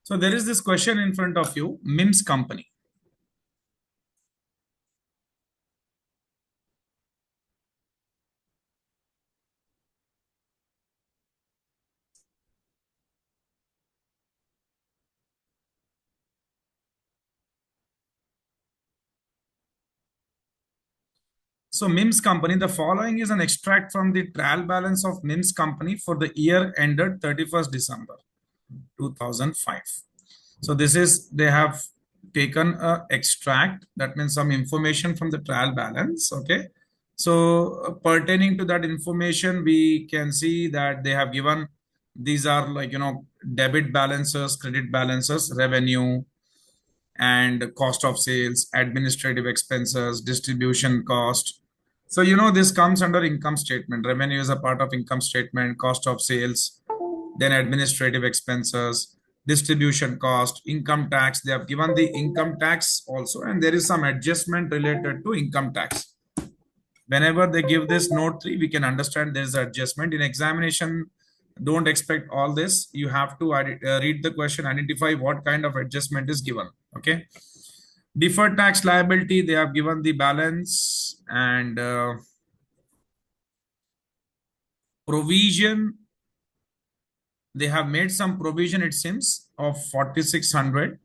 So there is this question in front of you, Mims company. So Mims company, the following is an extract from the trial balance of Mims company for the year ended 31st December 2005. So this is, they have taken a extract, that means some information from the trial balance. Okay. So pertaining to that information, we can see that they have given, these are like, debit balances, credit balances, revenue, and cost of sales, administrative expenses, distribution cost. So, this comes under income statement. Revenue is a part of income statement, cost of sales, then administrative expenses, distribution cost, income tax. They have given the income tax also, and there is some adjustment related to income tax. Whenever they give this note 3, we can understand there is an adjustment. In examination, don't expect all this. You have to read the question, identify what kind of adjustment is given. Okay. Deferred tax liability, they have given the balance, and provision, they have made some provision, it seems, of 4,600.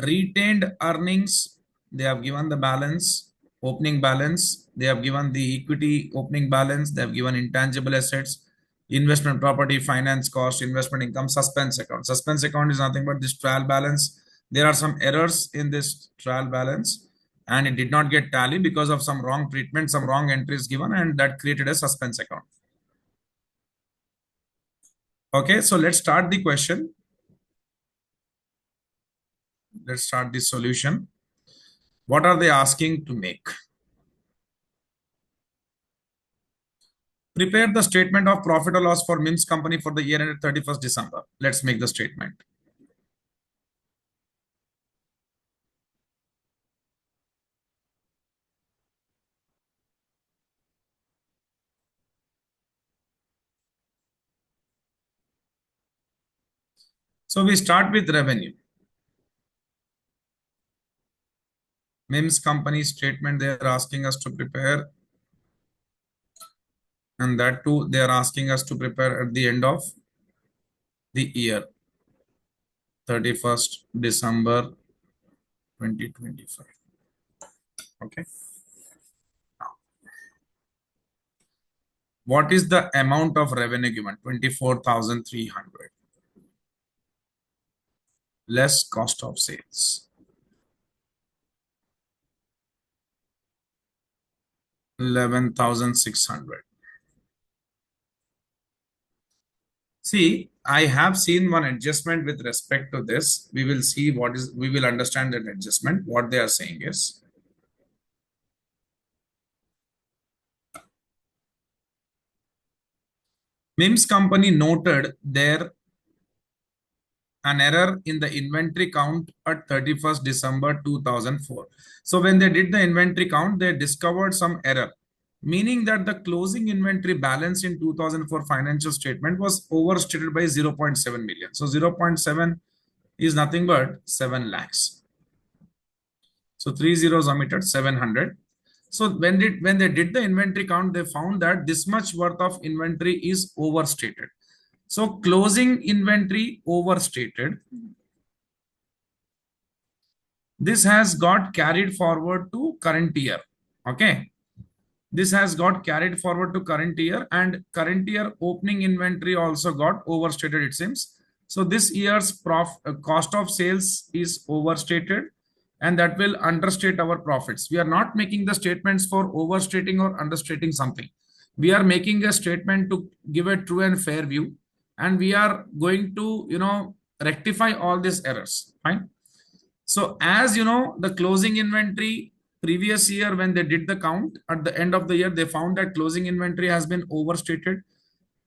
Retained earnings, they have given the balance, opening balance, they have given the equity opening balance, they have given intangible assets, investment property, finance cost, investment income, suspense account. Suspense account is nothing but this trial balance. There are some errors in this trial balance, and it did not get tally because of some wrong treatment, some wrong entries given, and that created a suspense account. Okay, so let's start the question. Let's start the solution. What are they asking to make? Prepare the statement of profit or loss for Mims company for the year ended 31st December. Let's make the statement. So we start with revenue. Mims company statement they are asking us to prepare, and that too they are asking us to prepare at the end of the year, 31st December 2025. Okay. What is the amount of revenue given? 24,300 less cost of sales, 11,600. See, I have seen one adjustment with respect to this. We will see what is, we will understand that adjustment. What they are saying is, Mims company noted there an error in the inventory count at 31st December 2004. So when they did the inventory count, they discovered some error, meaning that the closing inventory balance in 2004 financial statement was overstated by 0.7 million. So 0.7 is nothing but 7 lakhs. So 3 zeros omitted, 700. So when they did the inventory count, they found that this much worth of inventory is overstated. So closing inventory overstated. This has got carried forward to current year. Okay. This has got carried forward to current year, and current year opening inventory also got overstated, it seems. So this year's cost of sales is overstated, and that will understate our profits. We are not making the statements for overstating or understating something. We are making a statement to give a true and fair view, and we are going to rectify all these errors. Fine. So as you know, the closing inventory previous year, when they did the count at the end of the year, they found that closing inventory has been overstated.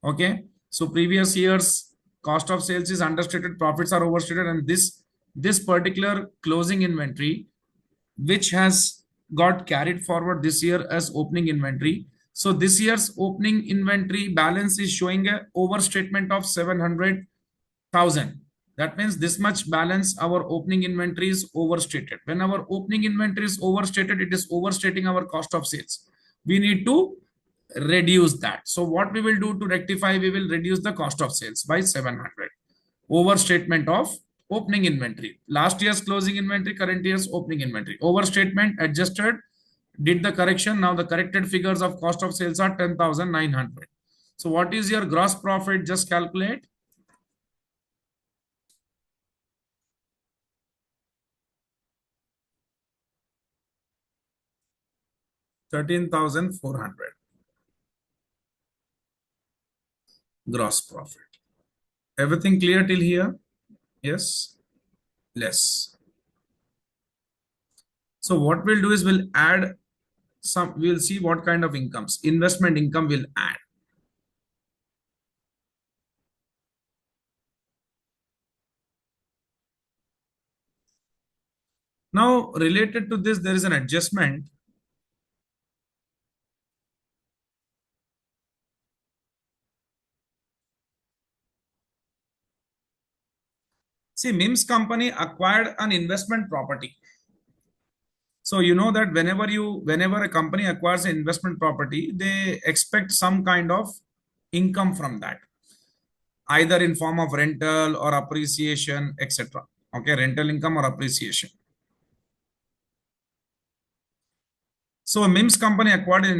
Okay. So previous year's cost of sales is understated, profits are overstated, and this particular closing inventory, which has got carried forward this year as opening inventory. So this year's opening inventory balance is showing a overstatement of 700,000. That means this much balance, our opening inventory is overstated. When our opening inventory is overstated, it is overstating our cost of sales. We need to reduce that. So what we will do to rectify, we will reduce the cost of sales by 700. Overstatement of opening inventory. Last year's closing inventory, current year's opening inventory. Overstatement adjusted, did the correction. Now the corrected figures of cost of sales are 10,900. So what is your gross profit? Just calculate. 13,400 gross profit. Everything clear till here? Yes? Less. So what we'll do is we'll add some, we'll see what kind of incomes. Investment income will add. Now, related to this, there is an adjustment. See, Mims company acquired an investment property. So you know that whenever a company acquires an investment property, they expect some kind of income from that, either in form of rental or appreciation, etc. Okay, rental income or appreciation. So Mims company acquired an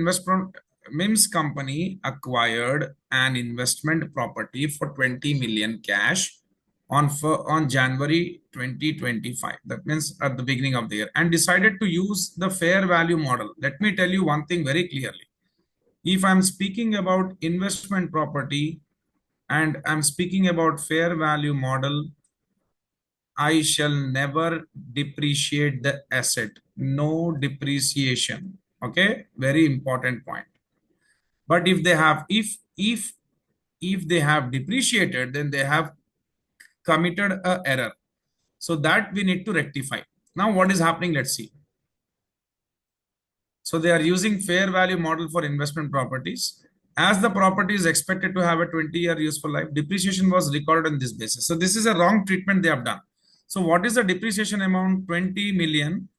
investment property for 20 million cash on January 2025. That means at the beginning of the year, and decided to use the fair value model. Let me tell you one thing very clearly. If I'm speaking about investment property and I'm speaking about fair value model, I shall never depreciate the asset. No depreciation. Okay, very important point. But if they have depreciated, then they have committed a error. So that we need to rectify. Now what is happening? Let's see. So they are using fair value model for investment properties. As the property is expected to have a 20-year useful life, depreciation was recorded on this basis. So this is a wrong treatment they have done. So what is the depreciation amount? 20 million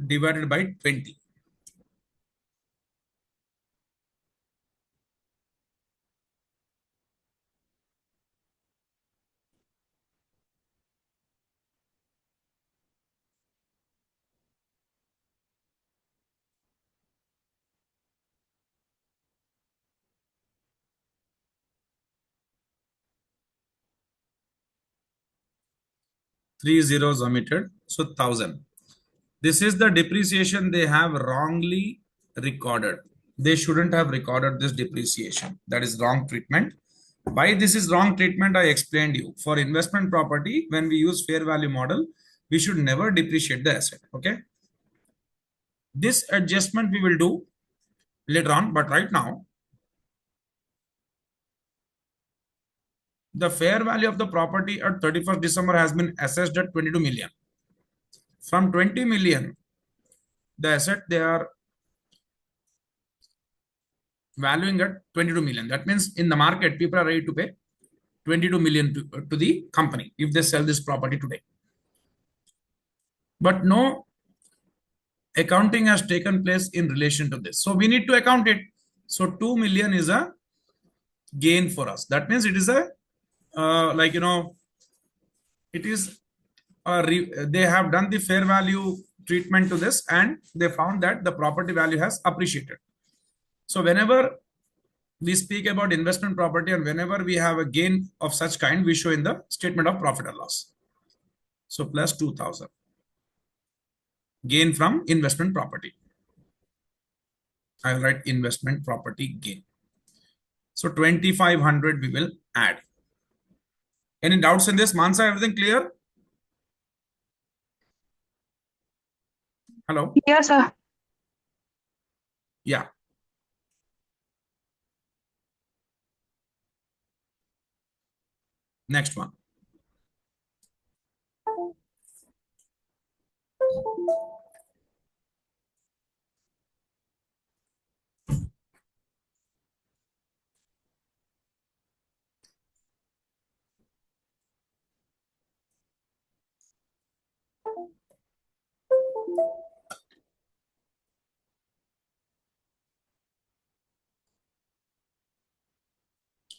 divided by 20. Three zeros omitted. So 1,000. This is the depreciation they have wrongly recorded. They shouldn't have recorded this depreciation. That is wrong treatment. Why this is wrong treatment, I explained you. For investment property, when we use fair value model, we should never depreciate the asset. Okay. This adjustment we will do later on, but right now, the fair value of the property at 31st December has been assessed at 22 million. From 20 million, the asset they are valuing at 22 million. That means in the market, people are ready to pay 22 million to the company if they sell this property today. But no accounting has taken place in relation to this. So we need to account it. So 2 million is a gain for us. That means it is a, it is, they have done the fair value treatment to this and they found that the property value has appreciated. So whenever we speak about investment property and whenever we have a gain of such kind, we show in the statement of profit or loss. So plus 2,000 gain from investment property. I will write investment property gain. So 2,500 we will add. Any doubts in this? Mansa, everything clear? Hello? Yes, sir. Yeah. Next one.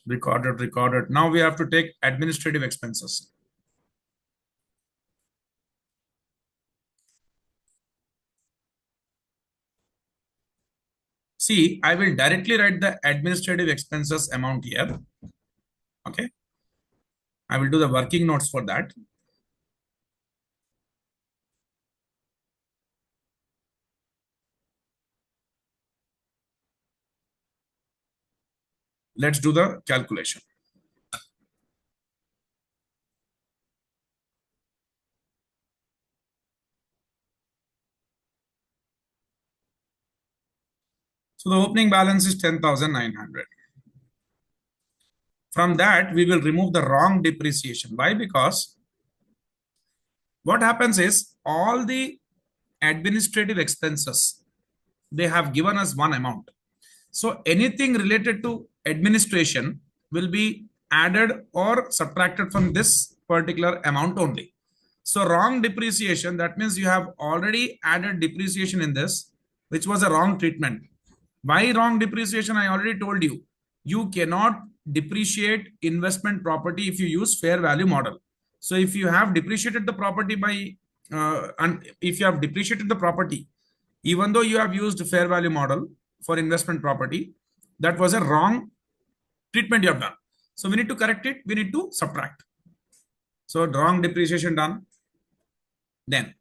Recorded. Now we have to take administrative expenses. See, I will directly write the administrative expenses amount here. Okay. I will do the working notes for that. Let's do the calculation. So the opening balance is 10,900. From that, we will remove the wrong depreciation. Why? Because what happens is all the administrative expenses, they have given us one amount. So anything related to administration will be added or subtracted from this particular amount only. So wrong depreciation, that means you have already added depreciation in this, which was a wrong treatment. Why wrong depreciation? I already told you. You cannot depreciate investment property if you use fair value model. So if you have depreciated the property by, and if you have depreciated the property, even though you have used fair value model for investment property, that was a wrong treatment you have done. So we need to correct it. We need to subtract. So wrong depreciation done. Then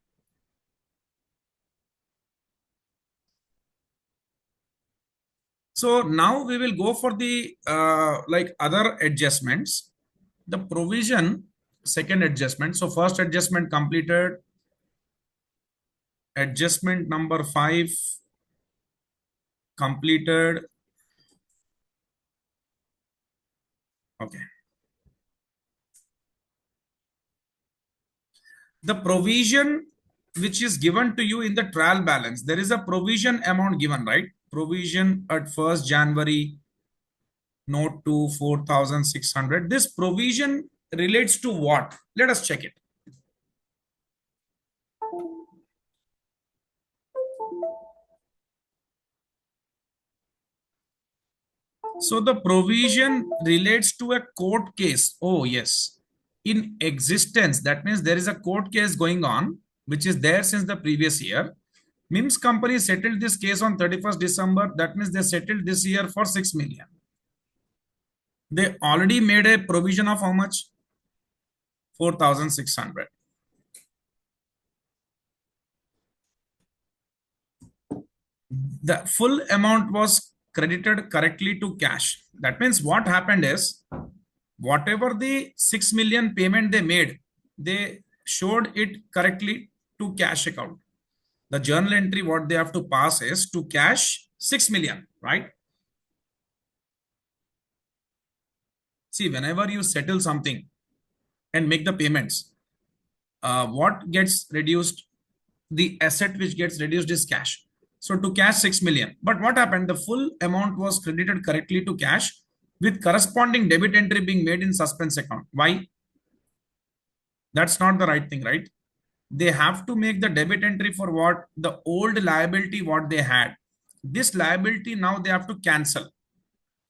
so now we will go for the like other adjustments. The provision, second adjustment. So first adjustment completed. Adjustment number 5 completed. Okay. The provision which is given to you in the trial balance, there is a provision amount given, right? Provision at 1st January, note to 4,600. This provision relates to what? Let us check it. So the provision relates to a court case. Oh, yes. In existence, that means there is a court case going on, which is there since the previous year. Mims company settled this case on 31st December. That means they settled this year for 6 million. They already made a provision of how much? 4,600. The full amount was credited correctly to cash. That means what happened is, whatever the 6 million payment they made, they showed it correctly to cash account. The journal entry, what they have to pass is to cash 6 million, right? See, whenever you settle something and make the payments, what gets reduced? The asset which gets reduced is cash. So to cash 6 million. But what happened? The full amount was credited correctly to cash with corresponding debit entry being made in suspense account. Why? That's not the right thing, right? They have to make the debit entry for what? The old liability what they had. This liability now they have to cancel.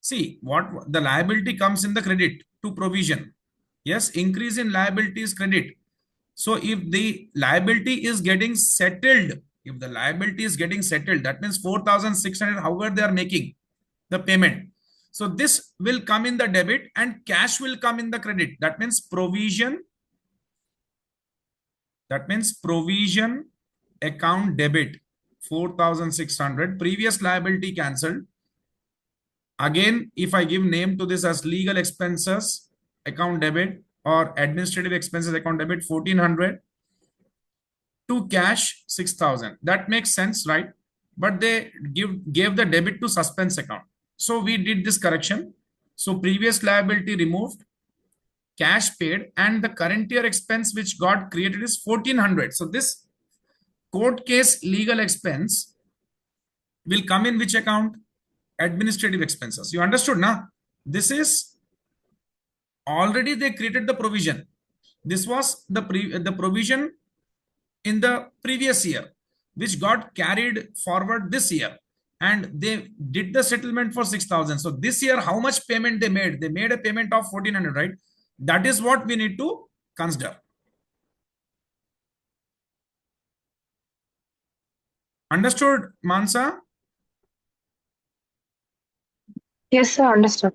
See, what the liability comes in the credit to provision. Yes, increase in liability is credit. So if the liability is getting settled, that means 4,600, however they are making the payment. So this will come in the debit and cash will come in the credit. That means provision account debit 4,600, previous liability cancelled. Again, if I give name to this as legal expenses account debit or administrative expenses account debit 1,400 to cash 6,000. That makes sense, right? But they gave the debit to suspense account. So we did this correction. So previous liability removed, cash paid, and the current year expense which got created is 1,400. So this court case legal expense will come in which account? Administrative expenses. You understood, na? This is already they created the provision. This was the provision in the previous year. which got carried forward this year, and they did the settlement for 6,000. So this year, how much payment they made? They made a payment of 1,400, right? That is what we need to consider. Understood, Mansa? Yes, sir. Understood.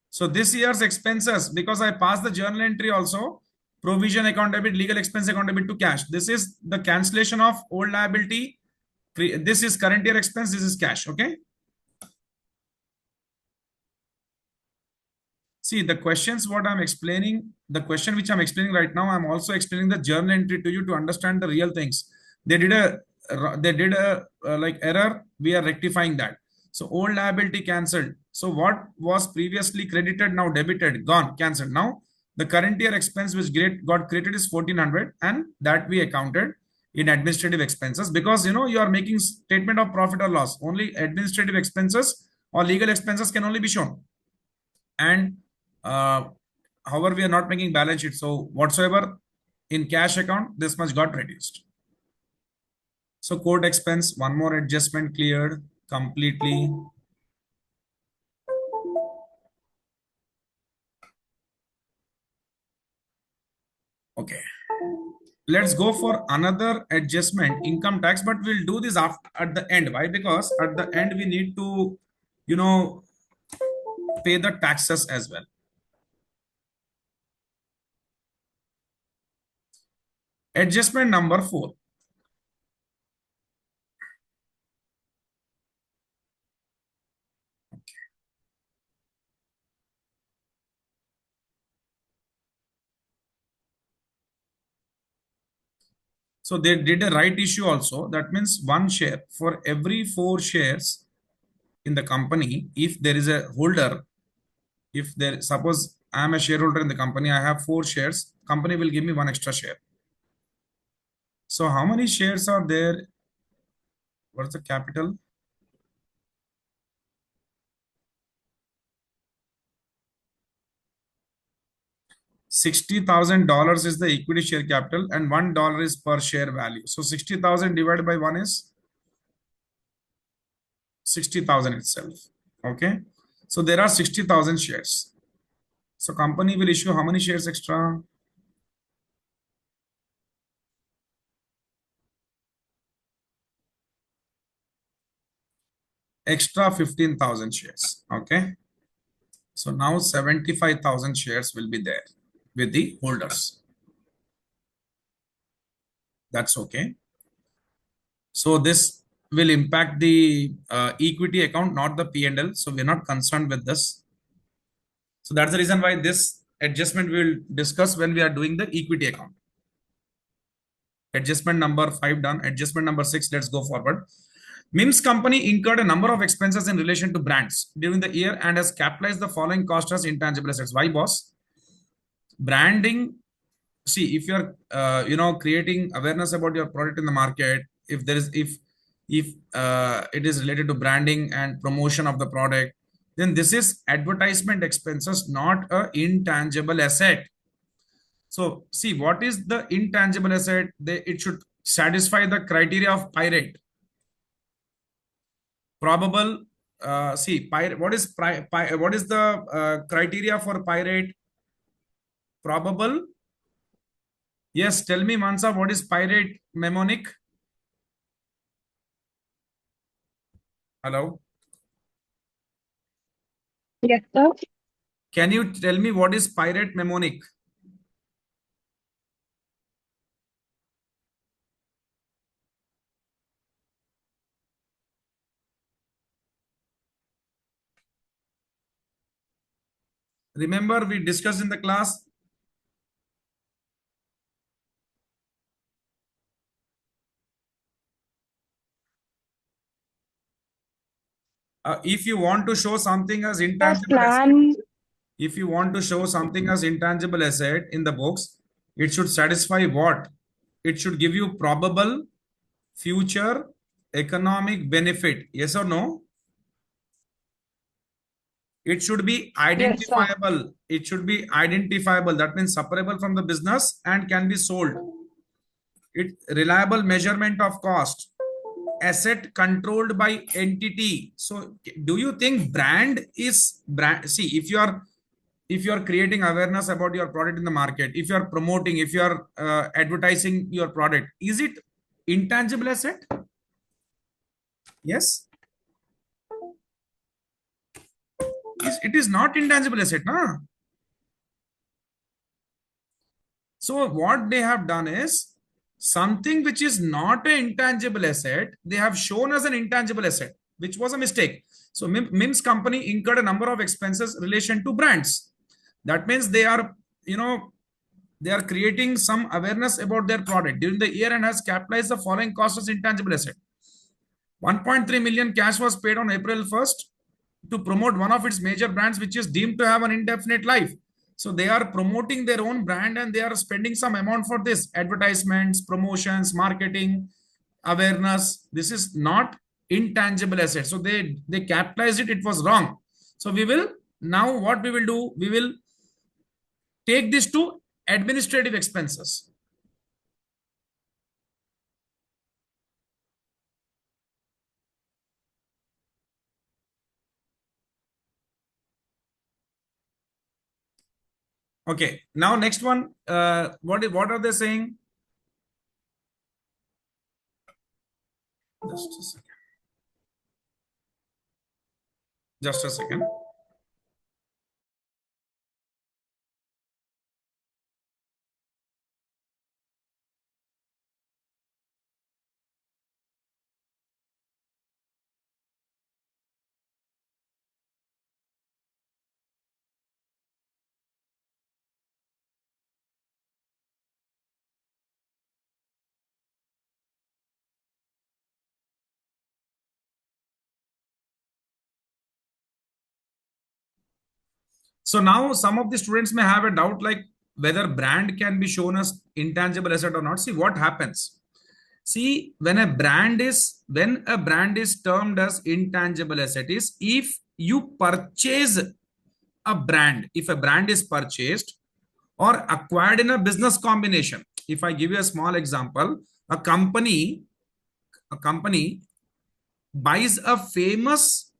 So this year's expenses, because I passed the journal entry also, provision account debit, legal expense account debit to cash. This is the cancellation of old liability. This is current year expense. This is cash. Okay. See, the questions what I'm explaining, the question which I'm explaining right now, I'm also explaining the journal entry to you to understand the real things. They did a like error. We are rectifying that. So old liability cancelled. So what was previously credited now debited, gone, cancelled. Now the current year expense which got created is 1,400, and that we accounted in administrative expenses, because you are making statement of profit or loss. Only administrative expenses or legal expenses can only be shown. And uh, however, we are not making balance sheet. So whatsoever in cash account, this much got reduced. So court expense, one more adjustment cleared completely. Okay. Let's go for another adjustment, income tax, but we'll do this after at the end. Why? Because at the end we need to, you know, pay the taxes as well. Adjustment number 4. So they did a right issue also. That means one share for every 4 shares in the company. If there is a holder, if there, suppose I am a shareholder in the company, I have 4 shares, company will give me one extra share. So how many shares are there? What's the capital? $60,000 is the equity share capital, and $1 is per share value. So 60,000 divided by 1 is 60,000 itself. Okay. So there are 60,000 shares. So company will issue how many shares extra? Extra 15,000 shares. Okay. So now 75,000 shares will be there with the holders. That's okay. So this will impact the equity account, not the P&L. So we're not concerned with this. So that's the reason why this adjustment we will discuss when we are doing the equity account. Adjustment number 5 done. Adjustment number 6, let's go forward. Mims company incurred a number of expenses in relation to brands during the year and has capitalized the following costs as intangible assets. Why, boss? Branding. See, if you're creating awareness about your product in the market, if there is if it is related to branding and promotion of the product, then this is advertisement expenses, not a intangible asset. So see, what is the intangible asset? It should satisfy the criteria of pirate. Probable. See, pirate. What is the criteria for pirate? Probable. Yes, tell me, Mansa, what is pirate mnemonic? Hello. Yes, sir. Can you tell me what is pirate mnemonic? Remember, we discussed in the class. If you want to show something as Sir, intangible asset, plan. if you want to show something as intangible asset in the books, it should satisfy what? It should give you probable future economic benefit. Yes or no? It should be Yes, sir. identifiable. It should be identifiable. That means separable from the business and can be sold. It reliable measurement of cost, asset controlled by entity. So do you think brand is brand? See, if you are creating awareness about your product in the market, if you are promoting, if you are advertising your product, is it intangible asset? Yes, it is not intangible asset, na? So what they have done is something which is not an intangible asset, they have shown as an intangible asset, which was a mistake. So Mims company incurred a number of expenses relation to brands. That means they are, you know, they are creating some awareness about their product during the year and has capitalized the following costs as intangible asset. 1.3 million cash was paid on April 1st to promote one of its major brands, which is deemed to have an indefinite life. So they are promoting their own brand and they are spending some amount for this advertisements, promotions, marketing, awareness. This is not intangible asset. So they capitalized it. It was wrong. So we will now what we will do, we will take this to administrative expenses. Okay. Now next one. What are they saying? Just a second. Just a second. So now some of the students may have a doubt like whether brand can be shown as intangible asset or not. See what happens. See, when a brand is termed as intangible asset is if you purchase a brand, if a brand is purchased or acquired in a business combination. If I give you a small example, a company buys a famous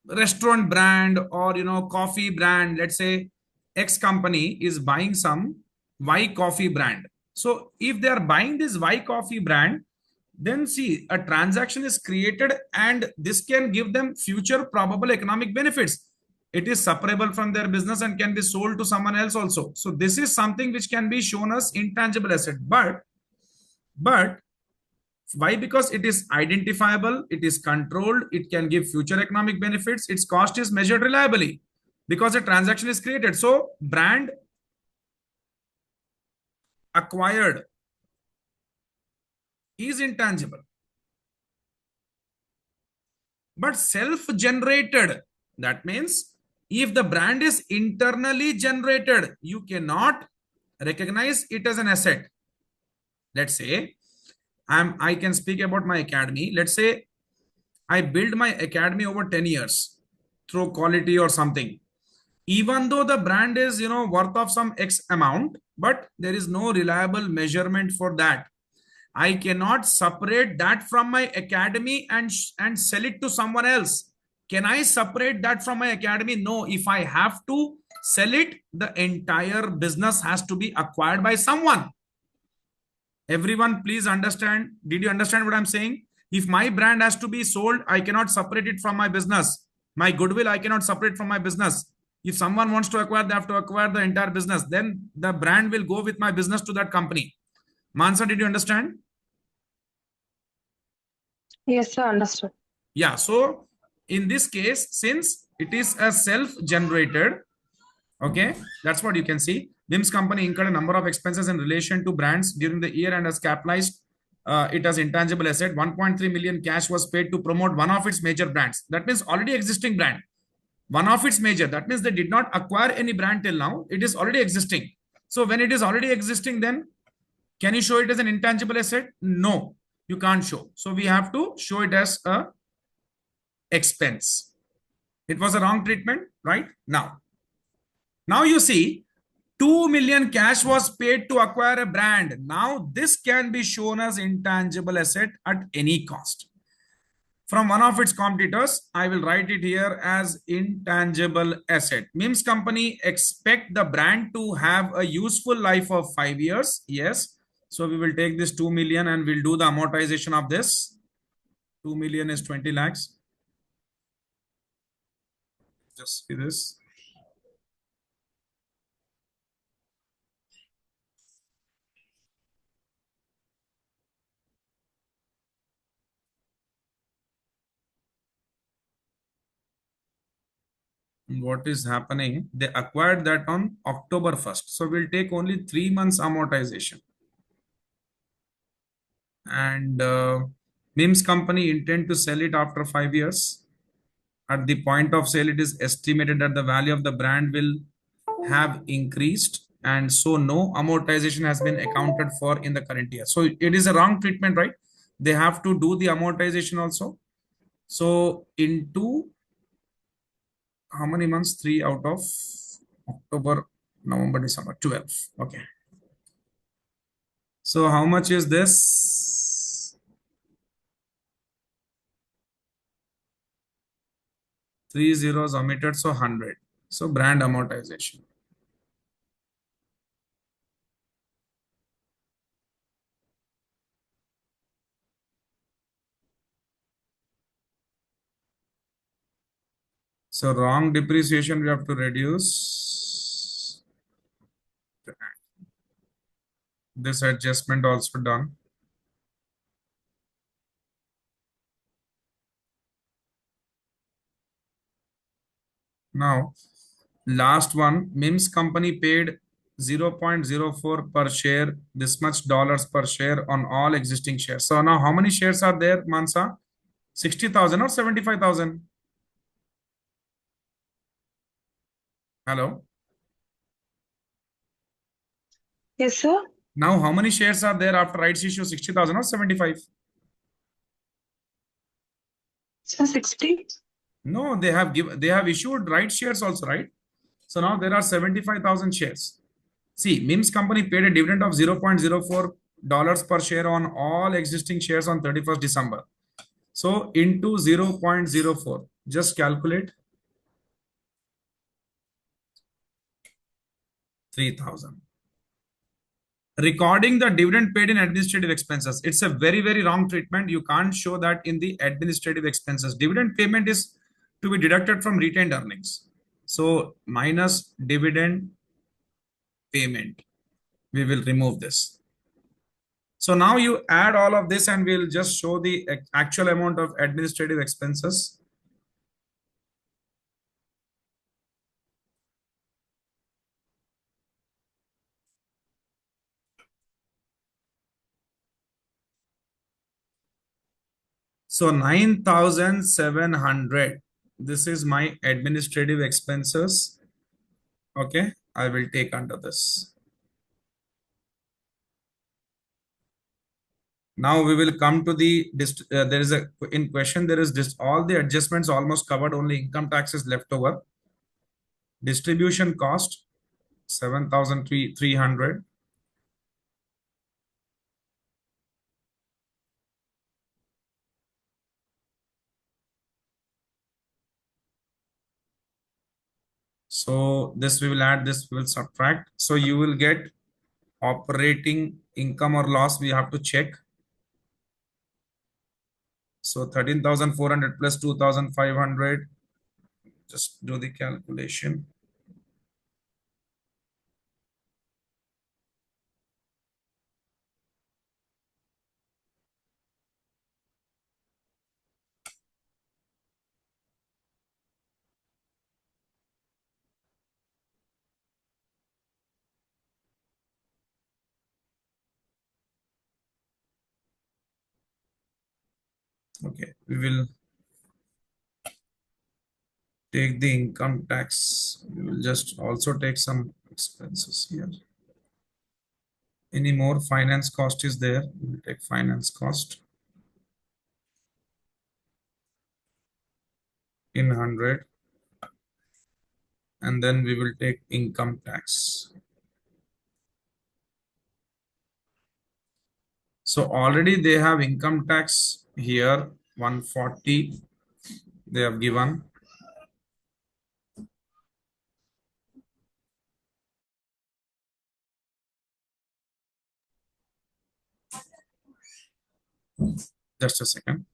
restaurant brand or coffee brand. Let's say X company is buying some Y coffee brand. So if they are buying this Y coffee brand, then see a transaction is created and this can give them future probable economic benefits. It is separable from their business and can be sold to someone else also. So this is something which can be shown as intangible asset. But why? Because it is identifiable, it is controlled, it can give future economic benefits, its cost is measured reliably because a transaction is created. So brand acquired is intangible. But self-generated, that means if the brand is internally generated, you cannot recognize it as an asset. Let's say I can speak about my academy. Let's say I build my academy over 10 years through quality or something. Even though the brand is, worth of some X amount, but there is no reliable measurement for that. I cannot separate that from my academy and sell it to someone else. Can I separate that from my academy? No. If I have to sell it, the entire business has to be acquired by someone. Everyone, please understand. Did you understand what I'm saying? If my brand has to be sold, I cannot separate it from my business. My goodwill, I cannot separate from my business. If someone wants to acquire, they have to acquire the entire business. Then the brand will go with my business to that company. Mansa, did you understand? Yes, sir. Understood. Yeah. So in this case, since it is a self-generated, okay, that's what you can see. Mims company incurred a number of expenses in relation to brands during the year and has capitalized it as intangible asset. 1.3 million cash was paid to promote one of its major brands. That means already existing brand. One of its major. That means they did not acquire any brand till now. It is already existing. So when it is already existing, then can you show it as an intangible asset? No, you can't show. So we have to show it as a expense. It was a wrong treatment, right? Now you see 2 million cash was paid to acquire a brand. Now this can be shown as intangible asset at any cost. From one of its competitors, I will write it here as intangible asset. Mims company expect the brand to have a useful life of 5 years. Yes. So we will take this 2 million and we'll do the amortization of this. 2 million is 20 lakhs. Just see this. What is happening? They acquired that on October 1st. So we'll take only 3 months amortization. And Mims company intend to sell it after 5 years. At the point of sale, it is estimated that the value of the brand will have increased. And so no amortization has been accounted for in the current year. So it is a wrong treatment, right? They have to do the amortization also. So into how many months? 3 out of October, November, December, 12. Okay. So how much is this? 3 zeros omitted, so 100. So brand amortization. So wrong depreciation we have to reduce. This adjustment also done. Now, last one, Mims company paid 0.04 per share, this much dollars per share on all existing shares. So now how many shares are there, Mansa? 60,000 or 75,000? Hello. Yes, sir. Now how many shares are there after rights issue? 60,000 or 75? So 60. No, they have issued rights shares also, right? So now there are 75,000 shares. See, Mims company paid a dividend of $0.04 per share on all existing shares on 31st December. So into 0.04, just calculate 3,000. Recording the dividend paid in administrative expenses. It's a very, very wrong treatment. You can't show that in the administrative expenses. Dividend payment is to be deducted from retained earnings. So minus dividend payment. We will remove this. So now you add all of this and we'll just show the actual amount of administrative expenses. So 9,700. This is my administrative expenses. Okay, I will take under this. Now we will come to the there is a in question there is all the adjustments almost covered, only income taxes left over. Distribution cost 7,300. So this we will add, this we will subtract. So you will get operating income or loss we have to check. So 13,400 plus 2,500. Just do the calculation. Okay, we will take the income tax. We will just also take some expenses here. Any more finance cost is there? We will take finance cost in 100. And then we will take income tax. So already they have income tax here 140 they have given. Just a second.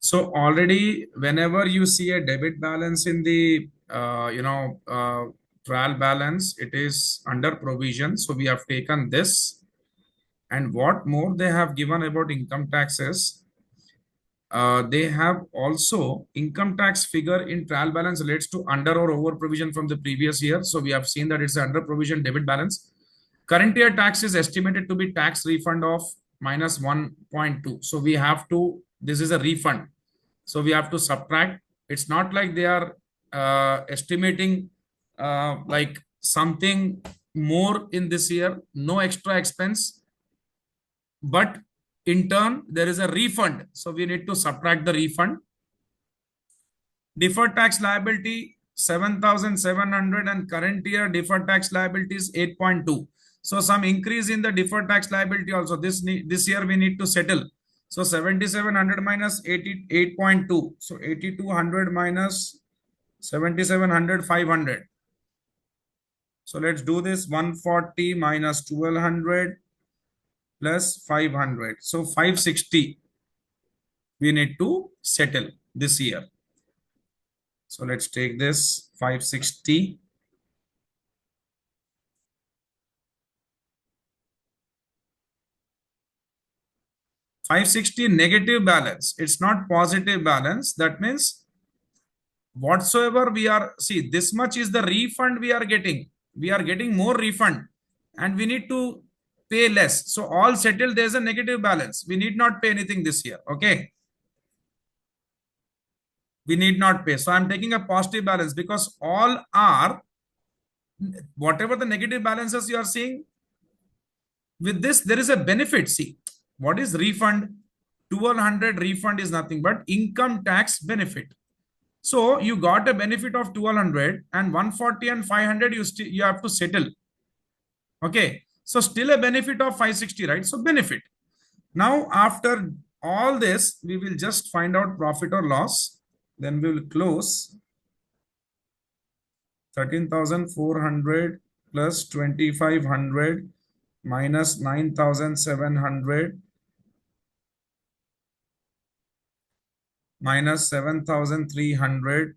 So already, whenever you see a debit balance in the trial balance, it is under provision. So we have taken this, and what more they have given about income taxes. They have also income tax figure in trial balance relates to under or over provision from the previous year. So we have seen that it's under provision debit balance. Current year tax is estimated to be tax refund of minus 1.2. So we have to, this is a refund. So we have to subtract. It's not like they are estimating like something more in this year, no extra expense, but in turn there is a refund. So we need to subtract the refund. Deferred tax liability 7,700 and current year deferred tax liability is 8.2. So some increase in the deferred tax liability also. This year we need to settle. So 7,700 minus 88.2. So 8,200 minus 7,700 500. So let's do this. 140 minus 1,200 plus 500. So 560 we need to settle this year. So let's take this 560. $560 negative balance. It's not positive balance. That means whatsoever we are, see, this much is the refund we are getting. We are getting more refund and we need to pay less. So all settled, there's a negative balance. We need not pay anything this year. Okay. We need not pay. So I'm taking a positive balance because all are, whatever the negative balances you are seeing, with this, there is a benefit. See, what is refund? 1,200 refund is nothing but income tax benefit. So you got a benefit of 1,200 and 140 and 500 you have to settle. Okay. So still a benefit of 560, right? So benefit. Now after all this, we will just find out profit or loss. Then we will close 13,400 plus 2,500 minus 9,700 minus 7,300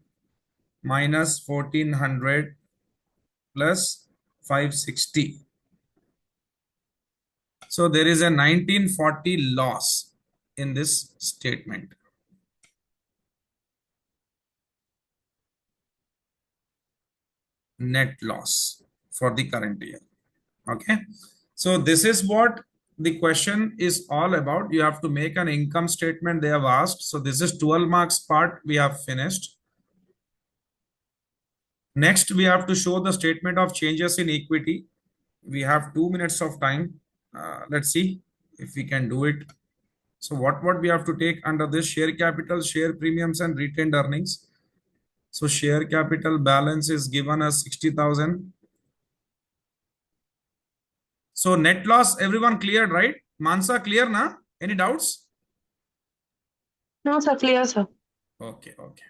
minus 1,400 plus 560. So there is a 1940 loss in this statement. Net loss for the current year. Okay. So this is what the question is all about. You have to make an income statement they have asked. So this is 12 marks part we have finished. Next, we have to show the statement of changes in equity. We have 2 minutes of time. Let's see if we can do it. So what we have to take under this: share capital, share premiums, and retained earnings. So share capital balance is given as 60,000. So net loss, everyone cleared, right? Mansa, clear na? Any doubts? No, sir. Clear, sir. Okay, okay.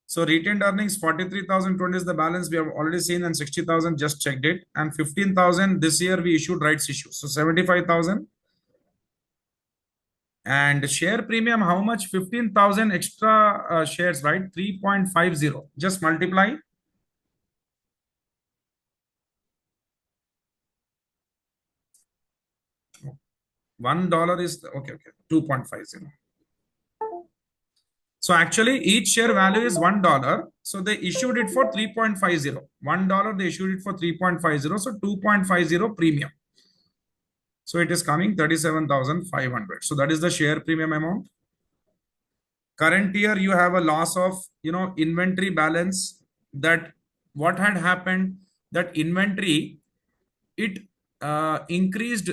So retained earnings 43,020 is the balance we have already seen, and 60,000 just checked it, and 15,000 this year we issued rights issue. So 75,000. And share premium, how much? 15,000 extra shares, right? 3.50. Just multiply. $1 is okay. 2.50. So actually each share value is $1. So they issued it for 3.50. $1 they issued it for 3.50. So 2.50 premium. So it is coming 37,500. So that is the share premium amount. Current year you have a loss of inventory balance. That what had happened, that inventory, it increased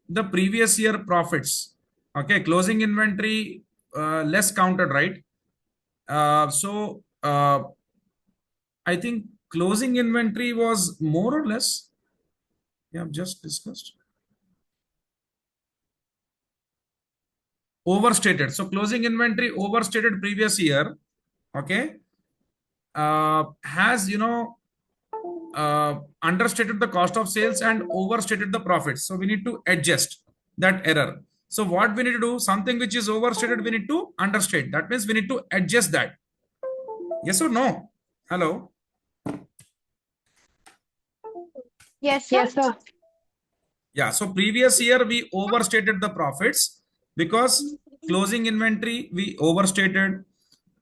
the previous year profits. Okay, closing inventory less counted, right? So I think closing inventory was more or less, we have just discussed, overstated. So closing inventory overstated previous year. Okay, has understated the cost of sales and overstated the profits. So we need to adjust that error. So what we need to do, something which is overstated, we need to understate. That means we need to adjust that. Yes or no? Hello? Yes, sir. Yes, sir. Yeah. So previous year we overstated the profits because closing inventory we overstated,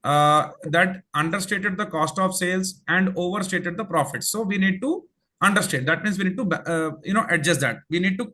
that understated the cost of sales and overstated the profits. So we need to understate. That means we need to adjust that. We need to